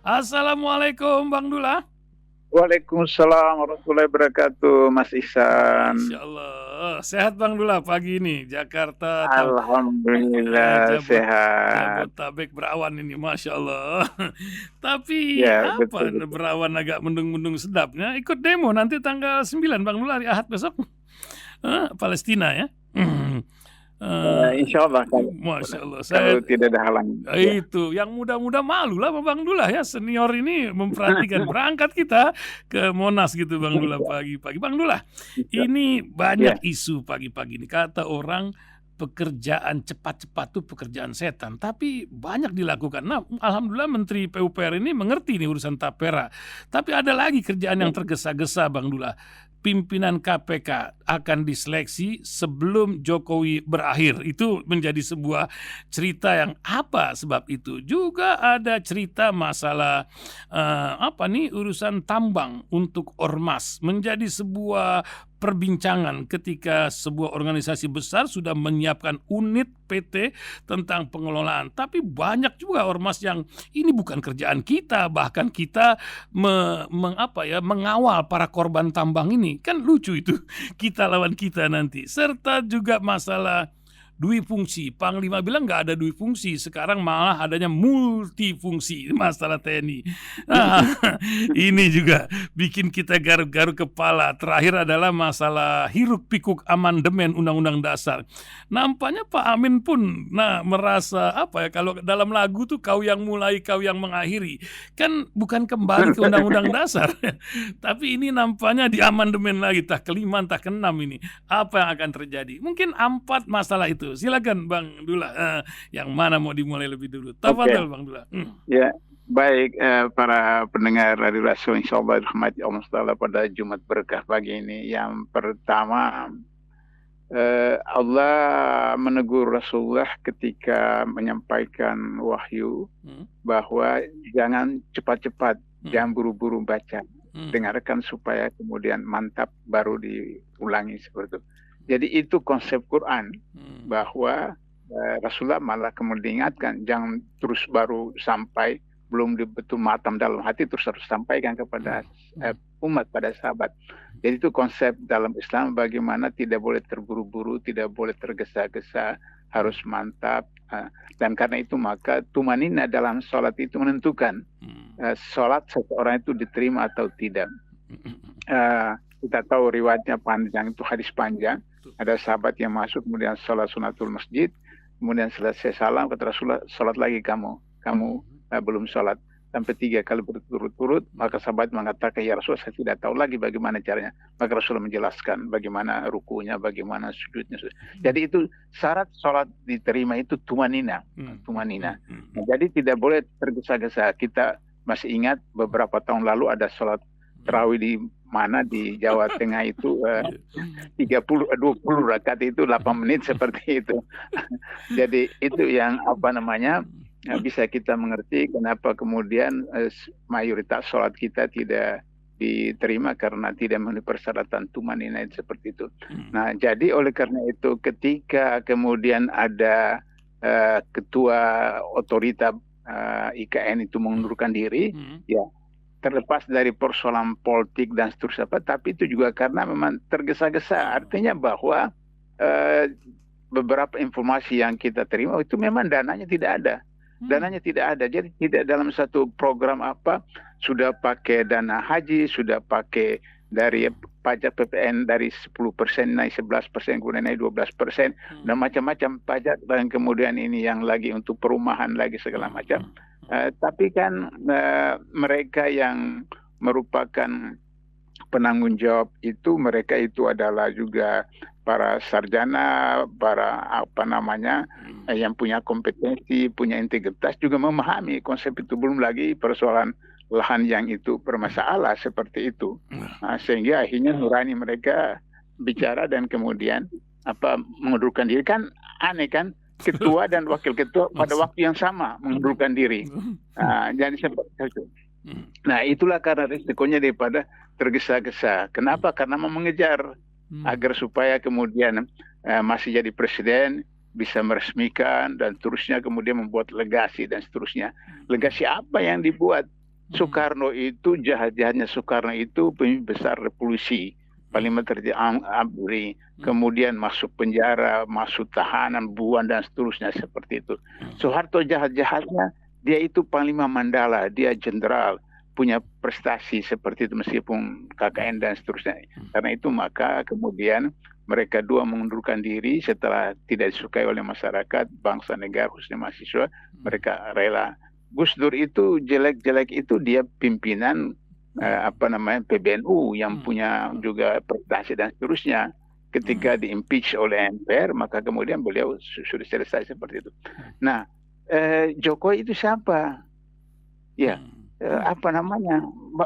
Assalamualaikum Bang Dula. Waalaikumsalam warahmatullahi wabarakatuh, Mas Ihsan. Masya Allah, sehat Bang Dula pagi ini. Jakarta, Alhamdulillah sehat. Jabotabek berawan ini, Masya Allah. Tapi Ya, apa, betul betul. berawan agak mendung-mendung sedapnya. Ikut demo nanti tanggal 9 Bang Dula, hari Ahad besok. Palestina ya. Insya Allah Masya Allah, kalau tidak ada halangan. Ya. itu yang muda-muda malu lah Bang Dula ya, senior ini memperhatikan berangkat kita ke Monas gitu Bang Dula pagi-pagi. Bang Dula, ini banyak isu pagi-pagi ini, kata orang pekerjaan cepat-cepat tuh pekerjaan setan, tapi banyak dilakukan. Nah, alhamdulillah Menteri PUPR ini mengerti nih urusan tapera. Tapi ada lagi kerjaan yang tergesa-gesa Bang Dula. Pimpinan KPK akan diseleksi sebelum Jokowi berakhir. Itu menjadi sebuah cerita yang apa sebab itu. Juga ada cerita masalah urusan tambang untuk ormas menjadi sebuah perbincangan ketika sebuah organisasi besar sudah menyiapkan unit PT tentang pengelolaan. Tapi banyak juga ormas yang ini bukan kerjaan kita, bahkan kita mengawal para korban tambang ini. Kan lucu itu, kita lawan kita nanti. Serta juga masalah dui fungsi. Panglima bilang nggak ada dui fungsi, sekarang malah adanya multifungsi masalah TNI. Nah, ini juga bikin kita garuk-garuk kepala. Terakhir adalah masalah hiruk pikuk amandemen Undang-Undang Dasar. Nampaknya Pak Amin pun merasa kalau dalam lagu tuh kau yang mulai, kau yang mengakhiri. Kan bukan kembali ke Undang-Undang Dasar. Tapi ini nampaknya di amandemen lagi, entah kelima, entah keenam ini. Apa yang akan terjadi? Mungkin 4 masalah itu. Silakan Bang Dula, yang mana mau dimulai lebih dulu? Tafadhol Bang Dula. Ya, baik para pendengar Radio Rasul, insyaallah rahmati Allah Taala pada Jumat berkah pagi ini. Yang pertama, Allah menegur Rasulullah ketika menyampaikan wahyu bahwa jangan cepat-cepat, jangan buru-buru baca. Dengarkan supaya kemudian mantap baru diulangi seperti itu. Jadi itu konsep Quran, bahwa Rasulullah malah kemudian diingatkan, jangan terus baru sampai belum betul matam dalam hati terus harus sampaikan kepada umat, pada sahabat. Jadi itu konsep dalam Islam, bagaimana tidak boleh terburu-buru, tidak boleh tergesa-gesa, harus mantap. Dan karena itu maka tumanina dalam sholat itu menentukan sholat seseorang itu diterima atau tidak. Kita tahu riwayatnya panjang, itu hadis panjang. Ada sahabat yang masuk kemudian sholat sunatul masjid, kemudian selesai salam kata Rasulullah, sholat lagi kamu belum sholat. Sampai 3 kali berturut-turut, maka sahabat mengatakan, ya Rasulullah, saya tidak tahu lagi bagaimana caranya. Maka Rasulullah menjelaskan bagaimana rukunya, bagaimana sujudnya. Jadi itu syarat sholat diterima itu tumanina. Nah, jadi tidak boleh tergesa-gesa. Kita masih ingat beberapa tahun lalu ada sholat tarawih di mana di Jawa Tengah itu 20 rakaat itu 8 menit seperti itu. Jadi itu yang bisa kita mengerti kenapa kemudian mayoritas sholat kita tidak diterima karena tidak memenuhi persyaratan tumanina seperti itu. Nah, jadi oleh karena itu ketika kemudian ada ketua otorita IKN itu mengundurkan diri, ya terlepas dari persoalan politik dan seterusnya, tapi itu juga karena memang tergesa-gesa. Artinya bahwa beberapa informasi yang kita terima itu memang dananya tidak ada. Jadi tidak dalam satu program sudah pakai dana haji, sudah pakai dari pajak PPN dari 10% naik 11%, kemudian naik 12%, dan macam-macam pajak, dan kemudian ini yang lagi untuk perumahan lagi segala macam. Tapi kan mereka yang merupakan penanggung jawab itu, mereka itu adalah juga para sarjana, para yang punya kompetensi, punya integritas, juga memahami konsep itu. Belum lagi persoalan lahan yang itu bermasalah seperti itu. Nah, sehingga akhirnya nurani mereka bicara dan kemudian mengundurkan diri. Kan aneh kan, ketua dan wakil ketua pada waktu yang sama mengundurkan diri. Jadi seperti itu. Nah, itulah karena risikonya daripada tergesa-gesa. Kenapa? Karena mau mengejar agar supaya kemudian masih jadi presiden, bisa meresmikan dan seterusnya, kemudian membuat legasi dan seterusnya. Legasi apa yang dibuat? Soekarno itu jahat-jahatnya Soekarno itu pemimpin besar revolusi. Paling terjadi ABRI, kemudian masuk penjara, masuk tahanan, buan dan seterusnya seperti itu. Soeharto jahat-jahatnya, dia itu Panglima Mandala, dia jenderal, punya prestasi seperti itu meskipun KKN dan seterusnya. Karena itu maka kemudian mereka dua mengundurkan diri setelah tidak disukai oleh masyarakat, bangsa, negara, khususnya mahasiswa, mereka rela. Gus Dur itu jelek-jelek itu dia pimpinan PBNU yang punya juga prestasi dan seterusnya. Ketika di-impeach oleh MPR, maka kemudian beliau sudah selesai seperti itu. Nah, Jokowi itu siapa? Ya,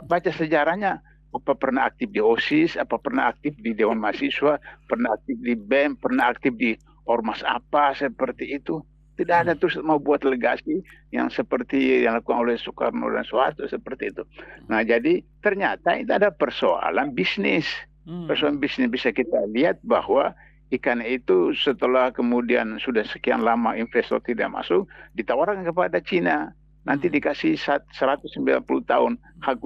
baca sejarahnya. Apa pernah aktif di OSIS, apa pernah aktif di Dewan Mahasiswa, pernah aktif di BEM, pernah aktif di ormas apa seperti itu. Tidak ada, terus mau buat legasi yang seperti yang dilakukan oleh Soekarno dan Soeharto seperti itu. Nah, jadi ternyata itu ada persoalan bisnis. Persoalan bisnis bisa kita lihat bahwa ikan itu setelah kemudian sudah sekian lama investor tidak masuk, ditawarkan kepada Cina. Nanti dikasih 190 tahun hak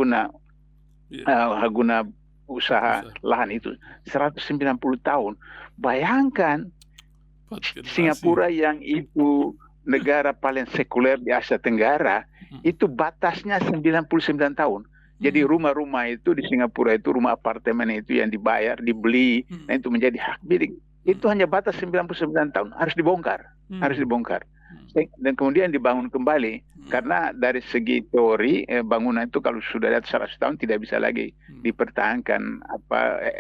guna usaha lahan itu 190 tahun. Bayangkan Singapura yang itu negara paling sekuler di Asia Tenggara, itu batasnya 99 tahun. Jadi rumah-rumah itu di Singapura itu, rumah apartemen itu yang dibayar, dibeli, dan itu menjadi hak milik. Itu hanya batas 99 tahun, harus dibongkar. Dan kemudian dibangun kembali. Karena dari segi teori, bangunan itu kalau sudah ada 100 tahun tidak bisa lagi dipertahankan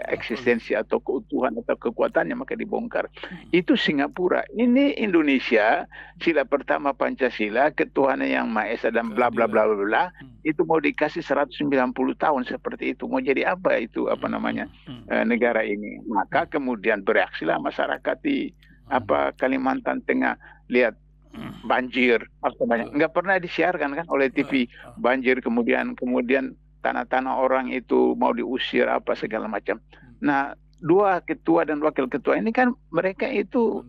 eksistensi atau keutuhan atau kekuatannya, maka dibongkar. Itu Singapura. Ini Indonesia, sila pertama Pancasila, ketuhanan yang Maha Esa dan bla bla bla bla bla, itu mau dikasih 190 tahun seperti itu. Mau jadi apa itu negara ini? Maka kemudian bereaksilah masyarakat di Kalimantan Tengah. Lihat banjir, nggak pernah disiarkan kan oleh TV, banjir, kemudian tanah-tanah orang itu mau diusir segala macam. Nah, dua ketua dan wakil ketua ini kan mereka itu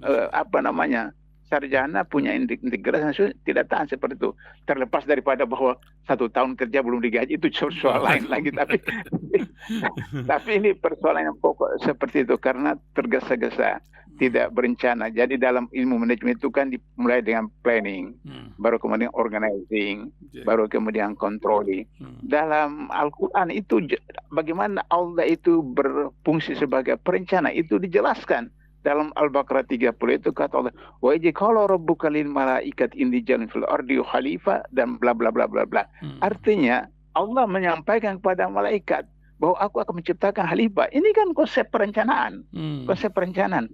sarjana, punya integritas, tidak tahan seperti itu. Terlepas daripada bahwa 1 tahun kerja belum digaji, itu soal lain lagi. Tapi ini persoalan yang pokok seperti itu, karena tergesa-gesa, tidak berencana. Jadi dalam ilmu manajemen itu kan dimulai dengan planning, baru kemudian organizing, baru kemudian controlling. Dalam Al-Quran itu bagaimana Allah itu berfungsi sebagai perencana, itu dijelaskan. Dalam Al-Baqarah 30 itu kata Allah, wa ijqala rabbuka lil malaikat inni ja'ilun fil ardi khalifah, dan bla bla bla bla bla. Artinya Allah menyampaikan kepada malaikat bahwa aku akan menciptakan khalifah. Ini kan konsep perencanaan. Konsep perencanaan.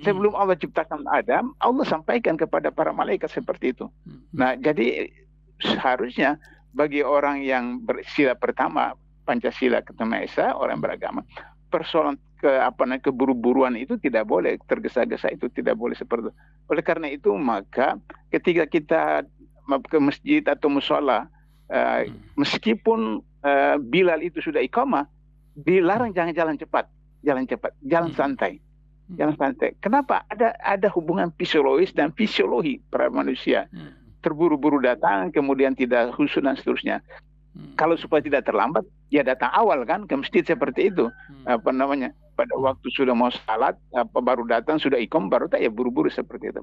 Sebelum Allah ciptakan Adam, Allah sampaikan kepada para malaikat seperti itu. Nah, jadi seharusnya bagi orang yang bersila pertama, Pancasila, Ketama Esa, orang beragama, persoalan keburu-buruan itu tidak boleh, tergesa-gesa itu tidak boleh seperti itu. Oleh karena itu maka ketika kita ke masjid atau mushola, meskipun Bilal itu sudah iqamah, dilarang jangan jalan cepat, jalan santai. Kenapa? Ada hubungan fisiologis dan fisiologi para manusia. Terburu-buru datang, kemudian tidak khusyuk dan seterusnya. Kalau supaya tidak terlambat, ya datang awal kan ke masjid seperti itu. Pada waktu sudah mau salat, baru datang, sudah iqam, baru tak, ya buru-buru seperti itu.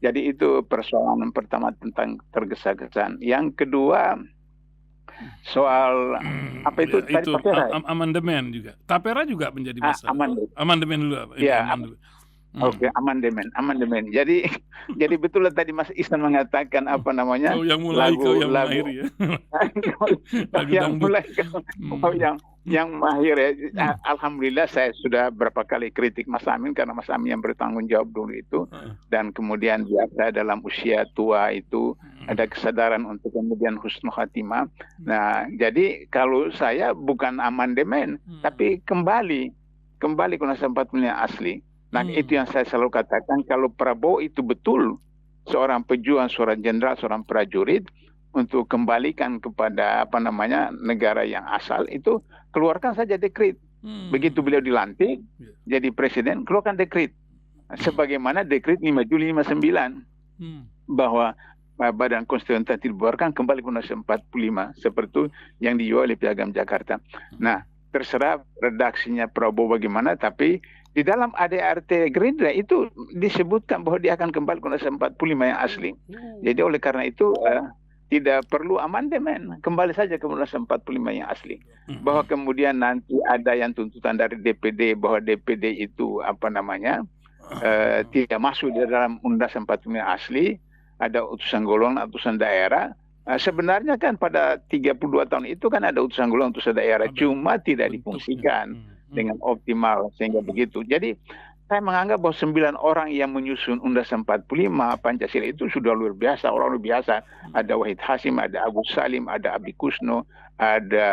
Jadi itu persoalan pertama tentang tergesa-gesaan. Yang kedua, soal itu amandemen juga. Tapera juga menjadi masalah. Amandemen dulu. Oke, amandemen. Jadi betul tadi Mas Ihsan mengatakan yang mulai yang mengakhiri ya. yang mahir ya. Alhamdulillah saya sudah berapa kali kritik Mas Amin, karena Mas Amin yang bertanggung jawab dulu itu, dan kemudian biasa dalam usia tua itu ada kesadaran untuk kemudian husnul khatimah. Nah, jadi kalau saya bukan amandemen, tapi kembali ke Undang-Undang 45 asli. Nah, itu yang saya selalu katakan, kalau Prabowo itu betul seorang pejuang, seorang jenderal, seorang prajurit, untuk kembalikan kepada negara yang asal, itu keluarkan saja dekret. Begitu beliau dilantik jadi presiden, keluarkan dekret. Sebagaimana dekret 5 Juli 59 bahwa Badan Konstitusi dibubarkan kembali ke Undang-Undang 45 seperti itu yang dijual oleh Piagam Jakarta. Nah, terserah redaksinya Prabowo bagaimana, tapi di dalam ADART Gerindra itu disebutkan bahwa dia akan kembali ke Undang-Undang 45 yang asli. Jadi oleh karena itu tidak perlu amandemen, kembali saja ke Undang-Undang 45 yang asli. Bahwa kemudian nanti ada yang tuntutan dari DPD bahwa DPD itu tidak masuk di dalam Undang-Undang 45 yang asli, ada utusan golongan, utusan daerah. Sebenarnya kan pada 32 tahun itu kan ada utusan golongan, utusan daerah, cuma tidak difungsikan dengan optimal sehingga begitu. Jadi saya menganggap bahwa 9 orang yang menyusun Undang-Undang 45 Pancasila itu sudah luar biasa, orang luar biasa. Ada Wahid Hasim, ada Agus Salim, ada Abi Kusno, ada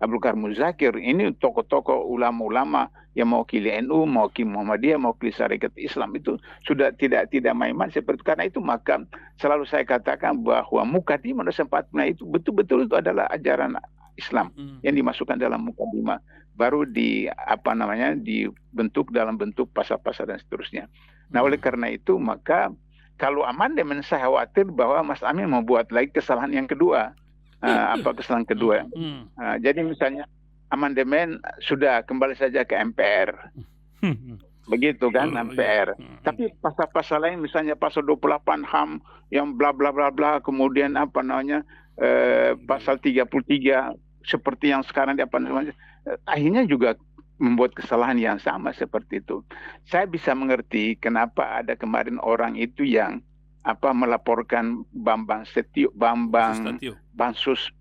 Abdul Karim Muzakir. Ini tokoh-tokoh ulama-ulama yang mewakili NU, mewakili Muhammadiyah, mewakili Syarikat Islam itu sudah tidak main-main seperti itu. Karena itu maka selalu saya katakan bahwa mukadimah Undang-Undang 45 itu betul-betul itu adalah ajaran Islam yang dimasukkan dalam mukadimah, baru dibentuk dalam bentuk pasal-pasal dan seterusnya. Nah, oleh karena itu maka kalau amandemen saya khawatir bahwa Mas Amin membuat lagi kesalahan yang kedua. Kesalahan kedua? Jadi misalnya amandemen sudah kembali saja ke MPR. Begitu kan, MPR. Tapi pasal-pasal lain misalnya pasal 28 HAM yang bla bla bla bla, kemudian pasal 33 seperti yang sekarang akhirnya juga membuat kesalahan yang sama seperti itu. Saya bisa mengerti kenapa ada kemarin orang itu yang melaporkan Bambang Bansus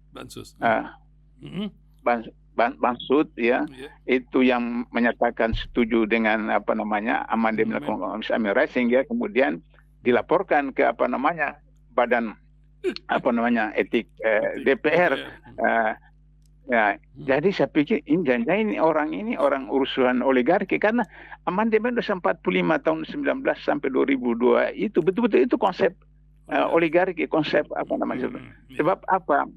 Bansud ya, itu yang menyatakan setuju dengan amandemen Amin Rais, sehingga kemudian dilaporkan ke badan etik DPR. Jadi saya pikir ini orang urusan oligarki, karena amandemen 45 tahun 19 sampai 2002 itu betul-betul itu konsep oligarki, konsep sebab apa?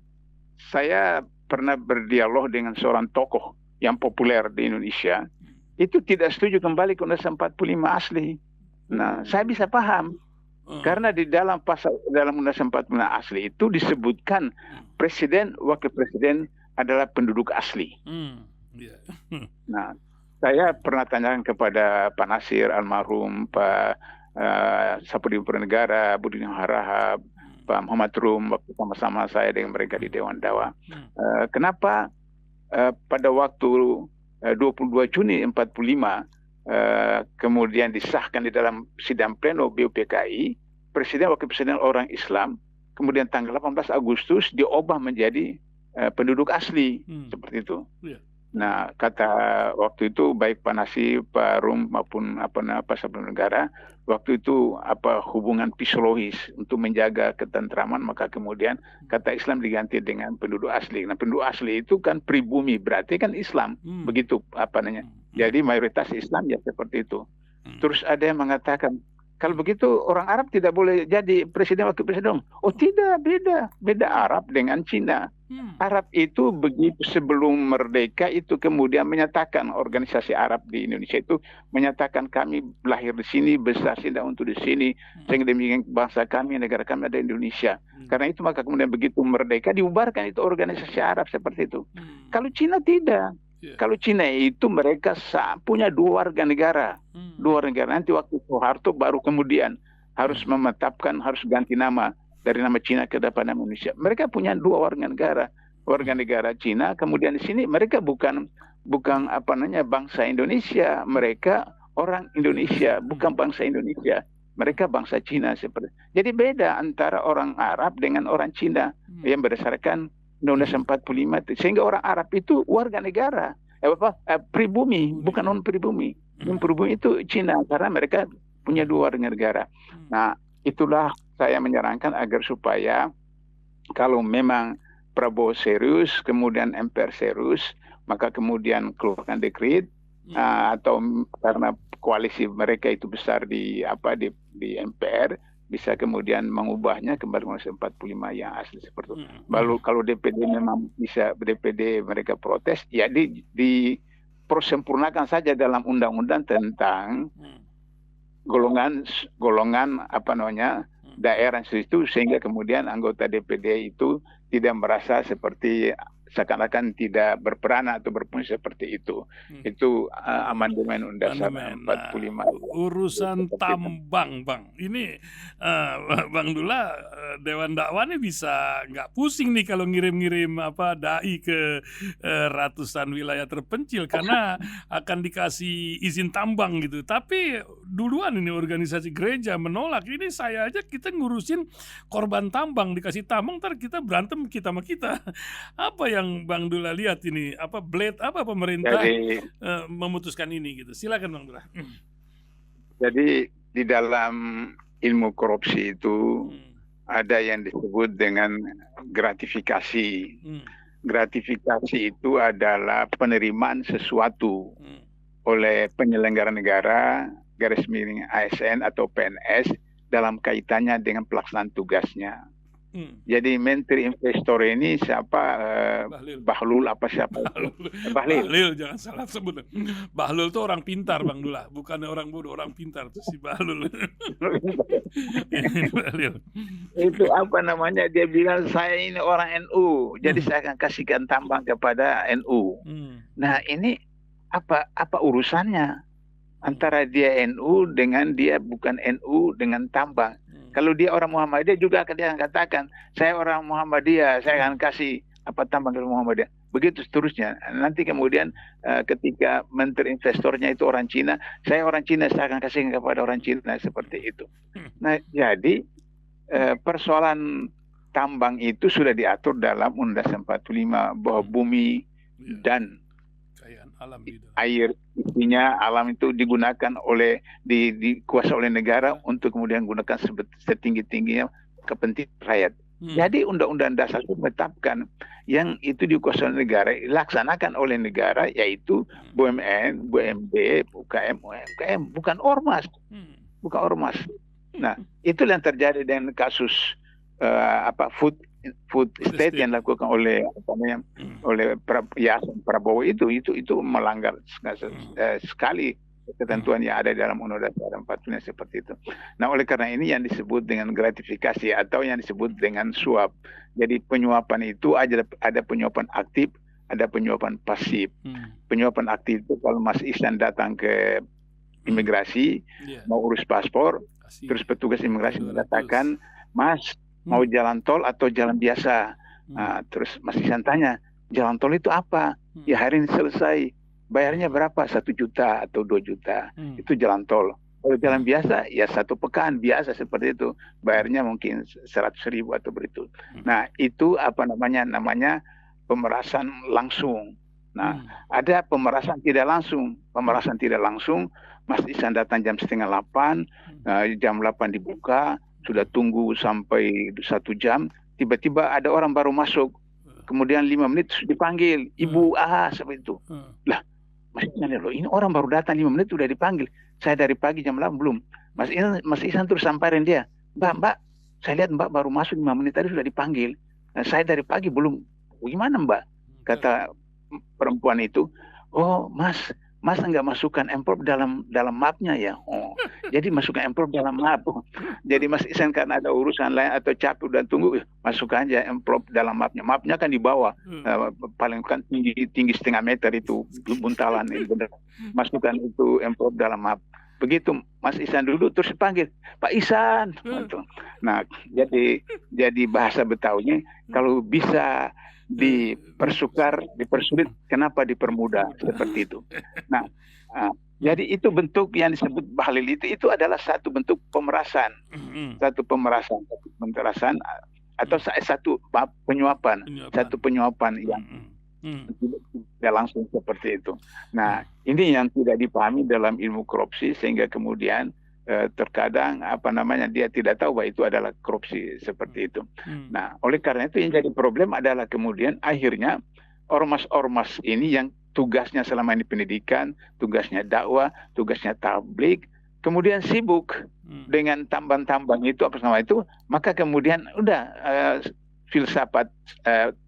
Saya pernah berdialog dengan seorang tokoh yang populer di Indonesia, itu tidak setuju kembali ke Undang-Undang 45 asli. Nah, saya bisa paham. Karena di dalam Undang-Undang 45 asli itu disebutkan presiden, wakil presiden adalah penduduk asli. Nah, saya pernah tanyakan kepada Pak Nasir almarhum, Pak Sapudi Purnegara, Budi Harahap, Pak Muhammad Rum, waktu sama-sama saya dengan mereka di Dewan Dawa. Kenapa pada waktu 22 Juni 45 kemudian disahkan di dalam sidang pleno BUPKI, presiden wakil presiden orang Islam, kemudian tanggal 18 Agustus diubah menjadi penduduk asli, seperti itu. Nah, kata waktu itu baik Pak Nasir, Pak Rum maupun Pak Sabun Negara, waktu itu hubungan psikologis untuk menjaga ketentraman, maka kemudian kata Islam diganti dengan penduduk asli. Nah, penduduk asli itu kan pribumi, berarti kan Islam, begitu Jadi mayoritas Islam ya seperti itu. Terus ada yang mengatakan, kalau begitu orang Arab tidak boleh jadi presiden wakil presiden. Oh tidak, beda Arab dengan Cina. Arab itu begitu sebelum merdeka itu kemudian menyatakan, organisasi Arab di Indonesia itu menyatakan kami lahir di sini, besar tidak untuk di sini, sehingga demikian bangsa kami, negara kami ada di Indonesia. Karena itu maka kemudian begitu merdeka dibubarkan itu organisasi Arab seperti itu. Kalau Cina tidak. Kalau Cina itu mereka punya dua warga negara. Nanti waktu Soeharto baru kemudian harus memetapkan, harus ganti nama dari nama Cina ke nama Indonesia. Mereka punya dua warga negara Cina. Kemudian di sini mereka bukan bangsa Indonesia, mereka orang Indonesia, bukan bangsa Indonesia. Mereka bangsa Cina seperti. Jadi beda antara orang Arab dengan orang Cina yang berdasarkan Undang-Undang 45, sehingga orang Arab itu warga negara, pribumi, bukan non pribumi. Non pribumi itu Cina, karena mereka punya dua warga negara. Nah, itulah saya menyarankan agar supaya kalau memang Prabowo serius, kemudian MPR serius, maka kemudian keluarkan dekret, atau karena koalisi mereka itu besar di MPR, bisa kemudian mengubahnya kembali ke 45 yang asli seperti itu. Lalu kalau DPD memang bisa, DPD mereka protes, ya dipersempurnakan saja dalam undang-undang tentang golongan daerah situ, sehingga kemudian anggota DPD itu tidak merasa seperti seakan-akan tidak berperan atau berfungsi seperti itu. Itu amandemen Undang-Undang Dasar 45. Urusan tambang, Bang. Ini Bang Dula, Dewan Dakwah ini bisa nggak pusing nih kalau ngirim-ngirim dai ke ratusan wilayah terpencil karena akan dikasih izin tambang gitu. Tapi duluan ini organisasi gereja menolak. Ini saya aja kita ngurusin korban tambang, dikasih tambang ntar kita berantem kita sama kita. Apa yang Bang Dula lihat ini? Pemerintah memutuskan ini gitu. Silakan Bang Dula. Jadi di dalam ilmu korupsi itu ada yang disebut dengan gratifikasi. Gratifikasi itu adalah penerimaan sesuatu oleh penyelenggara negara, garis miring ASN atau PNS dalam kaitannya dengan pelaksanaan tugasnya. Jadi Menteri Investor ini siapa? Bahlul apa siapa? Bahlil, jangan salah sebut. Bahlul itu orang pintar Bang Dula, bukan orang bodoh, orang pintar itu si Bahlul. Itu apa namanya? Dia bilang saya ini orang NU, jadi saya akan kasihkan tambang kepada NU. Nah ini apa urusannya antara dia NU dengan dia bukan NU dengan tambang? Kalau dia orang Muhammadiyah juga dia akan katakan, saya orang Muhammadiyah, saya akan kasih tambang ke Muhammadiyah. Begitu seterusnya. Nanti kemudian ketika menteri investornya itu orang Cina, saya orang Cina, saya akan kasih kepada orang Cina, seperti itu. Nah, jadi persoalan tambang itu sudah diatur dalam Undang-Undang 45 bahwa bumi dan air isinya alam itu digunakan dikuasai oleh negara untuk kemudian gunakan setinggi-tingginya kepentingan rakyat. Jadi Undang-Undang Dasar itu menetapkan yang itu dikuasai oleh negara, dilaksanakan oleh negara, yaitu BUMN, BUMD, UKM, UMKM, bukan ormas. Bukan ormas. Nah, itu yang terjadi dengan kasus food estate yang dilakukan oleh Yayasan Prabowo itu melanggar sekali ketentuan yang ada dalam Undang-Undang Dasar 45 seperti itu. Nah, oleh karena ini yang disebut dengan gratifikasi atau yang disebut dengan suap. Jadi penyuapan itu ada penyuapan aktif, ada penyuapan pasif. Penyuapan aktif itu kalau Mas Ihsan datang ke imigrasi mau urus paspor, terus petugas imigrasi mengatakan, Mas mau jalan tol atau jalan biasa? Terus Mas Ihsan tanya, jalan tol itu apa? Ya hari ini selesai. Bayarnya berapa? 1 juta atau 2 juta. Itu jalan tol. Kalau jalan biasa, ya 1 pekan biasa seperti itu. Bayarnya mungkin 100.000 atau begitu. Nah, itu namanya pemerasan langsung. Nah, ada pemerasan tidak langsung. Pemerasan tidak langsung, Mas Ihsan datang jam 7:30, jam 8 dibuka, sudah tunggu sampai 1 jam, tiba-tiba ada orang baru masuk, kemudian 5 menit dipanggil, Ibu seperti itu. Lah, Mas Ihsan, loh ini orang baru datang 5 menit sudah dipanggil, saya dari pagi jam 8 belum. Mas Ihsan terus sampaikan dia, Mbak, saya lihat Mbak baru masuk 5 menit tadi sudah dipanggil, saya dari pagi belum. Gimana Mbak? Kata perempuan itu, oh Mas nggak masukkan amplop dalam mapnya ya? Oh, jadi masukkan amplop dalam map. Jadi Mas Ihsan karena ada urusan lain atau capek dan tunggu, masukkan aja amplop dalam mapnya. Mapnya kan di bawah, paling kan tinggi 1,5 meter itu buntalan. Masukkan itu amplop dalam map. Begitu Mas Ihsan dulu terus dipanggil, Pak Ihsan. Nah, jadi bahasa Betawinya kalau bisa dipersulit, kenapa dipermudah, seperti itu. Nah, jadi itu bentuk yang disebut bahlil itu adalah satu bentuk pemerasan, satu pemerasan atau satu penyuapan, satu penyuapan yang tidak langsung seperti itu. Nah, ini yang tidak dipahami dalam ilmu korupsi sehingga kemudian terkadang dia tidak tahu bahwa itu adalah korupsi seperti itu. Nah, oleh karena itu yang jadi problem adalah kemudian akhirnya ormas-ormas ini yang tugasnya selama ini pendidikan, tugasnya dakwah, tugasnya tablik, kemudian sibuk dengan tambang-tambang itu maka kemudian filsafat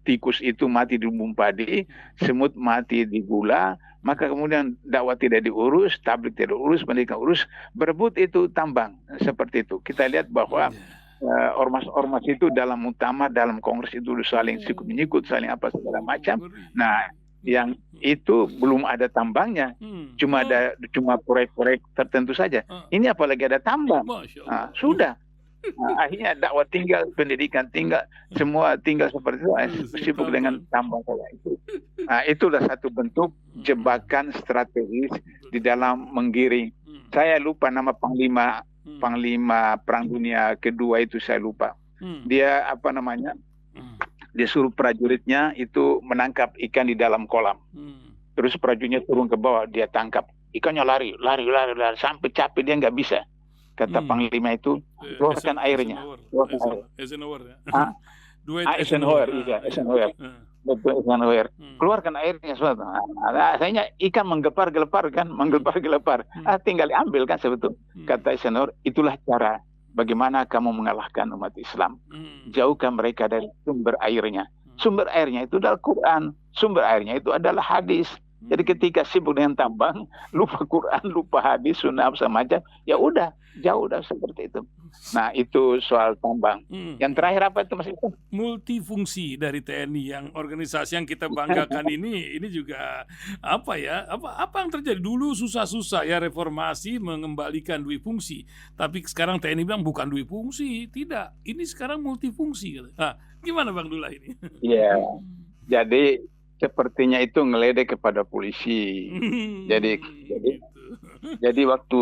tikus itu mati di lumbung padi, semut mati di gula, maka kemudian dakwah tidak diurus, tabligh tidak diurus, pendidikan urus, berebut itu tambang, seperti itu. Kita lihat bahwa ormas-ormas itu dalam muktamar, dalam kongres itu saling sikut-menyikut, saling apa segala macam. Nah, yang itu belum ada tambangnya, cuma proyek-proyek tertentu saja. Ini apalagi ada tambang, sudah. Nah, akhirnya dakwah tinggal, pendidikan tinggal, semua tinggal seperti itu, sibuk dengan tambang saja itu. Nah, itulah satu bentuk jebakan strategis di dalam menggiring. Saya lupa nama Panglima Perang Dunia Kedua itu, saya lupa. Dia apa namanya? Dia suruh prajuritnya itu menangkap ikan di dalam kolam. Terus prajuritnya turun ke bawah, dia tangkap. Ikannya lari sampai capek dia nggak bisa. Kata Panglima itu, keluarkan airnya. Eisenhower. Betul, Eisenhower. Keluarkan airnya suatu. Akhirnya ikan menggelepar kan, tinggal diambil kan sebetulnya. Kata Eisenhower, itulah cara bagaimana kamu mengalahkan umat Islam. Jauhkan mereka dari sumber airnya. Sumber airnya itu adalah Quran. Sumber airnya itu adalah hadis. Jadi ketika sibuk dengan tambang, lupa Quran, lupa hadis, sunnah semacam, ya udah jauh dah seperti itu. Nah, itu soal tambang. Yang terakhir apa itu Mas Isan? Multifungsi dari TNI, yang organisasi yang kita banggakan ini juga apa ya? Apa yang terjadi dulu susah-susah ya reformasi mengembalikan dui fungsi. Tapi sekarang TNI bilang bukan dui fungsi, tidak. Ini sekarang multifungsi. Nah, gimana Bang Dullah ini? Iya. Jadi sepertinya itu ngeledek kepada polisi. Jadi waktu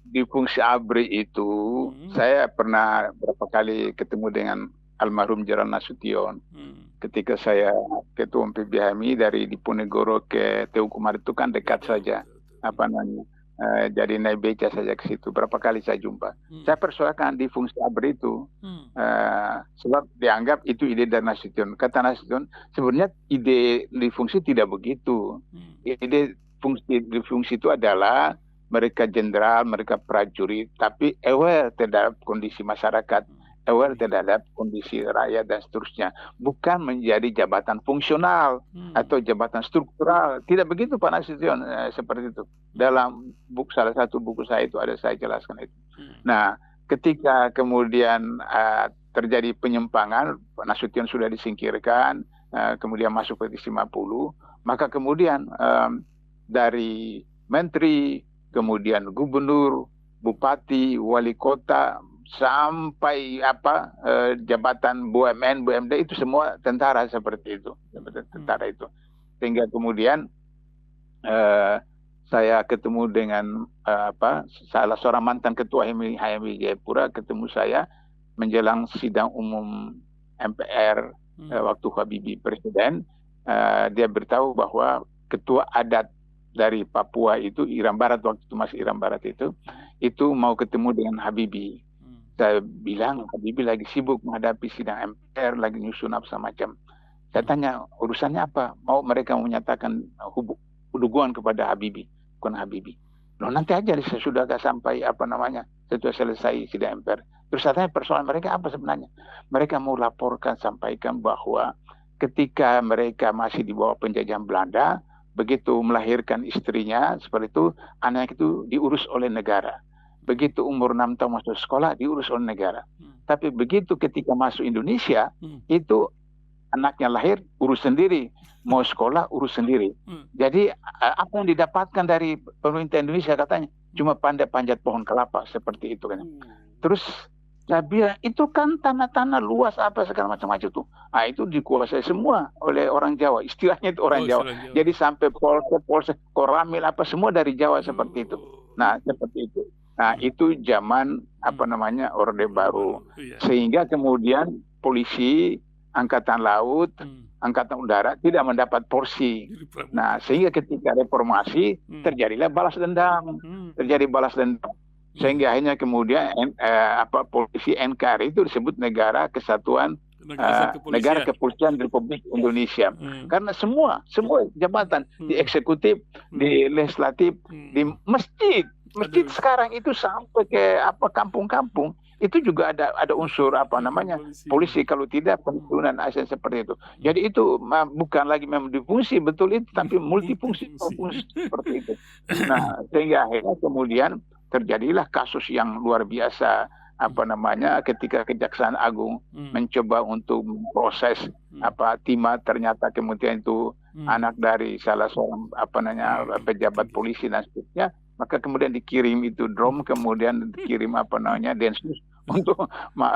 di fungsi ABRI itu, saya pernah berapa kali ketemu dengan almarhum Jenderal Nasution. Ketika saya ketua PBHMI dari Diponegoro ke Teukumar itu kan dekat saja, jadi naik beca saja ke situ. Berapa kali saya jumpa. Saya persoalkan di fungsi ABRI itu, sebab dianggap itu ide dari Nasution. Kata Nasution, sebenarnya ide di fungsi tidak begitu. Ide di fungsi itu adalah mereka jenderal, mereka prajurit, tapi aware terhadap kondisi masyarakat, aware terhadap kondisi rakyat dan seterusnya. Bukan menjadi jabatan fungsional atau jabatan struktural. Tidak begitu Pak Nasution, seperti itu. Dalam salah satu buku saya itu ada saya jelaskan itu. Nah, ketika kemudian terjadi penyimpangan, Pak Nasution sudah disingkirkan, kemudian masuk ke 50, maka kemudian dari menteri, kemudian gubernur, bupati, wali kota, sampai jabatan BUMN, BUMD itu semua tentara seperti itu, tentara itu. Sehingga kemudian saya ketemu dengan salah seorang mantan ketua HMI Jayapura, ketemu saya menjelang sidang umum MPR waktu Habibie presiden. Dia beritahu bahwa ketua adat dari Papua itu, Iram Barat, waktu itu masih Iram Barat itu mau ketemu dengan Habibie. Saya bilang Habibie lagi sibuk menghadapi sidang MPR, lagi nyusun apa semacam. Saya tanya urusannya apa? Mereka menyatakan dukungan kepada Habibie, bukan Habibie. Loh, nanti aja saya sudah agak sampai setelah selesai sidang MPR. Terus saya tanya persoalan mereka apa sebenarnya? Mereka mau laporkan, sampaikan bahwa ketika mereka masih di bawah penjajahan Belanda, begitu melahirkan istrinya, seperti itu, anak itu diurus oleh negara. Begitu umur 6 tahun masuk sekolah, diurus oleh negara. Tapi begitu ketika masuk Indonesia, itu anaknya lahir, urus sendiri. Mau sekolah, urus sendiri. Jadi apa yang didapatkan dari pemerintah Indonesia katanya, cuma pandai panjat pohon kelapa, seperti itu kan. Terus saya bilang, itu kan tanah-tanah luas apa segala macam-macam itu. Nah, itu dikuasai semua oleh orang Jawa. Istilahnya itu orang Jawa. Jadi sampai Polsek, Koramil apa semua dari Jawa seperti itu. Nah, seperti itu. Nah, itu zaman Orde Baru. Sehingga kemudian polisi, angkatan laut, angkatan udara tidak mendapat porsi. Nah, sehingga ketika reformasi terjadilah balas dendam. Terjadi balas dendam. Sehingga akhirnya kemudian polisi NKRI itu disebut Negara Kesatuan Negara Kepolisian Republik Indonesia. Karena semua jabatan di eksekutif, di legislatif, di masjid sekarang itu sampai ke kampung-kampung itu juga ada unsur polisi, kalau tidak penurunan ASN seperti itu. Jadi itu bukan lagi memang difungsi betul itu, tapi multifungsi seperti itu. Nah, sehingga akhirnya kemudian terjadilah kasus yang luar biasa ketika Kejaksaan Agung mencoba untuk memproses timah, ternyata kemudian itu anak dari salah seorang pejabat polisi dan seterusnya, maka kemudian dikirim itu drone, kemudian dikirim Densus untuk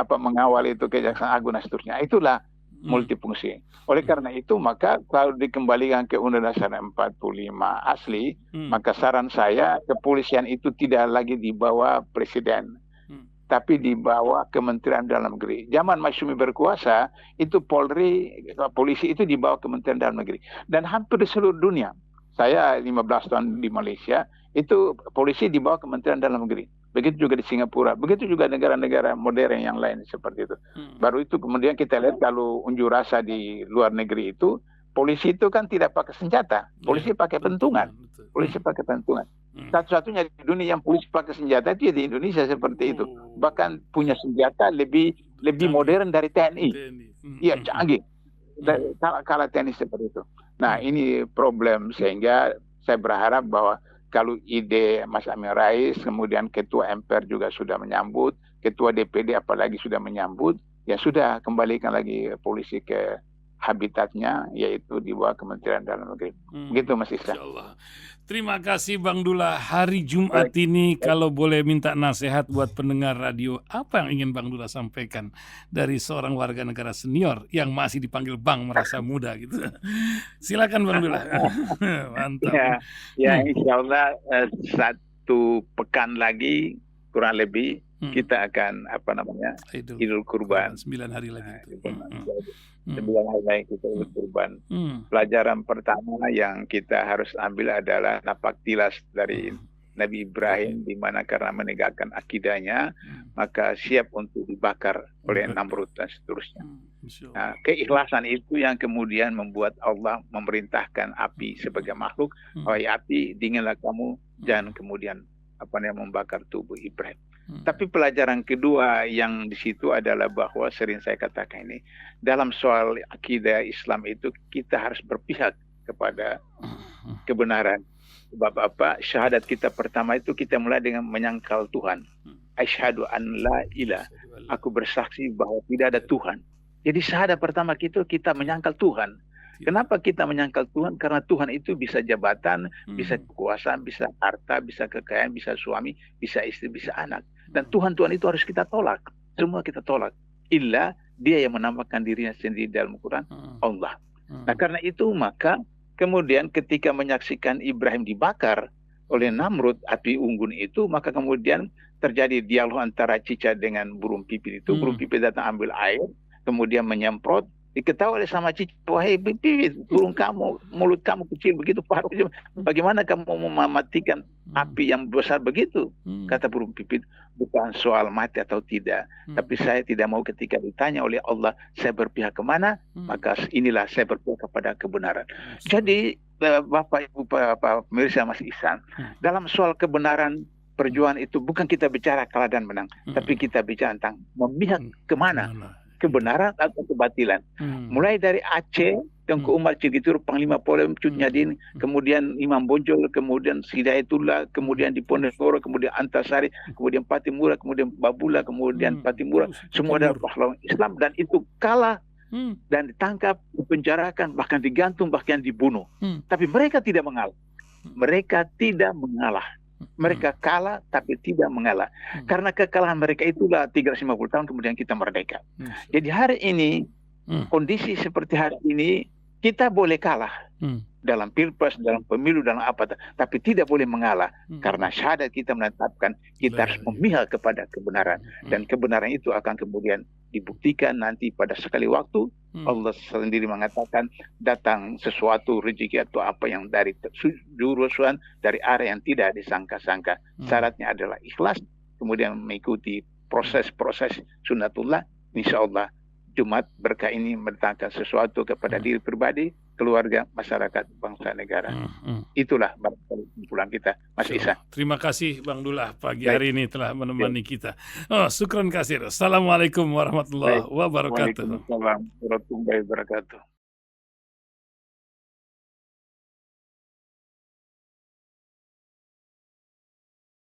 mengawal itu Kejaksaan Agung dan seterusnya. Itulah multifungsi. Oleh karena itu, maka kalau dikembalikan ke Undang-Undang Dasar 45 asli, maka saran saya kepolisian itu tidak lagi di bawah presiden, tapi di bawah Kementerian Dalam Negeri. Zaman Masyumi berkuasa, itu polisi itu di bawah Kementerian Dalam Negeri. Dan hampir di seluruh dunia, saya 15 tahun di Malaysia, itu polisi di bawah Kementerian Dalam Negeri. Begitu juga di Singapura, begitu juga negara-negara modern yang lain seperti itu. Baru itu kemudian kita lihat kalau unjuk rasa di luar negeri itu, polisi itu kan tidak pakai senjata, polisi pakai pentungan. Polisi pakai pentungan. Satu-satunya di dunia yang polisi pakai senjata itu di Indonesia seperti itu. Bahkan punya senjata lebih modern dari TNI. Iya, canggih. Kalah TNI seperti itu. Nah, ini problem, sehingga saya berharap bahwa kalau ide Mas Amin Rais, kemudian Ketua MPR juga sudah menyambut, Ketua DPD apalagi sudah menyambut, ya sudah, kembalikan lagi polisi ke habitatnya, yaitu di bawah Kementerian Dalam Negeri. Begitu Mas Ihsan. Insyaallah. Terima kasih Bang Dullah. Hari Jumat ini kalau boleh minta nasihat buat pendengar radio, apa yang ingin Bang Dullah sampaikan dari seorang warga negara senior yang masih dipanggil Bang merasa muda gitu. Silakan Bang Dullah. Mantap. Ya, insyaallah satu pekan lagi kurang lebih kita akan Idul Kurban. 9 hari lagi. 9 hari lagi kita Idul Kurban. Pelajaran pertama yang kita harus ambil adalah napak tilas dari Nabi Ibrahim, di mana karena menegakkan akidahnya, maka siap untuk dibakar oleh Namrud dan seterusnya. Nah, keikhlasan itu yang kemudian membuat Allah memerintahkan api sebagai makhluk, wahai api, dinginlah kamu, jangan kemudian membakar tubuh Ibrahim. Tapi pelajaran kedua yang di situ adalah bahwa sering saya katakan ini, dalam soal akidah Islam itu kita harus berpihak kepada kebenaran. Bapak-bapak, syahadat kita pertama itu kita mulai dengan menyangkal Tuhan. Asyhadu an la ilah. Aku bersaksi bahwa tidak ada Tuhan. Jadi syahadat pertama kita menyangkal Tuhan. Kenapa kita menyangkal Tuhan? Karena Tuhan itu bisa jabatan, bisa kekuasaan, bisa harta, bisa kekayaan, bisa suami, bisa istri, bisa anak. Dan Tuhan-Tuhan itu harus kita tolak. Semua kita tolak. Illa dia yang menamakan dirinya sendiri dalam Al-Quran, Allah. Nah karena itu maka kemudian ketika menyaksikan Ibrahim dibakar oleh Namrud, api unggun itu, maka kemudian terjadi dialog antara cicak dengan burung pipit itu. Burung pipit datang ambil air, kemudian menyemprot, diketahui oleh sama cicak, wahai pipit, burung kamu, mulut kamu kecil begitu, bagaimana kamu mematikan api yang besar begitu? Kata burung pipit, bukan soal mati atau tidak, tapi saya tidak mau ketika ditanya oleh Allah, saya berpihak kemana, maka inilah saya berpihak kepada kebenaran. Jadi Bapak Ibu pemirsa Mas Ihsan, dalam soal kebenaran perjuangan itu bukan kita bicara kalah dan menang, tapi kita bicara tentang memihak kemana, kebenaran atau kebatilan. Mulai dari Aceh, Tengku Umar Cigitur, Panglima Polem, Cut Nyadin, kemudian Imam Bonjol, kemudian Hidayatullah, kemudian di Ponegoro, kemudian Antasari, kemudian Patimura, kemudian Babula, kemudian Patimura, semua adalah pahlawan Islam, dan itu kalah dan ditangkap, dipenjarakan, bahkan digantung, bahkan dibunuh. Tapi mereka tidak mengalah. Mereka tidak mengalah. Mereka kalah tapi tidak mengalah. Karena kekalahan mereka itulah 350 tahun kemudian kita merdeka. Jadi hari ini, kondisi seperti hari ini, kita boleh kalah dalam pilpres, dalam pemilu, dalam apa, tapi tidak boleh mengalah. Karena syahadat kita menetapkan kita harus memihak kepada kebenaran. Dan kebenaran itu akan kemudian dibuktikan nanti pada sekali waktu. Allah sendiri mengatakan datang sesuatu rezeki atau apa yang dari jurusan, dari arah yang tidak disangka-sangka. Syaratnya adalah ikhlas, kemudian mengikuti proses-proses sunnatullah. Insya Allah Jumat berkah ini mendatangkan sesuatu kepada diri pribadi, keluarga, masyarakat, bangsa, negara. Itulah kumpulan kita, Mas Ihsan. Terima kasih Bang Dullah pagi hari ini telah menemani kita. Syukran kasir. Assalamualaikum warahmatullahi wabarakatuh. Waalaikumsalam warahmatullahi wabarakatuh.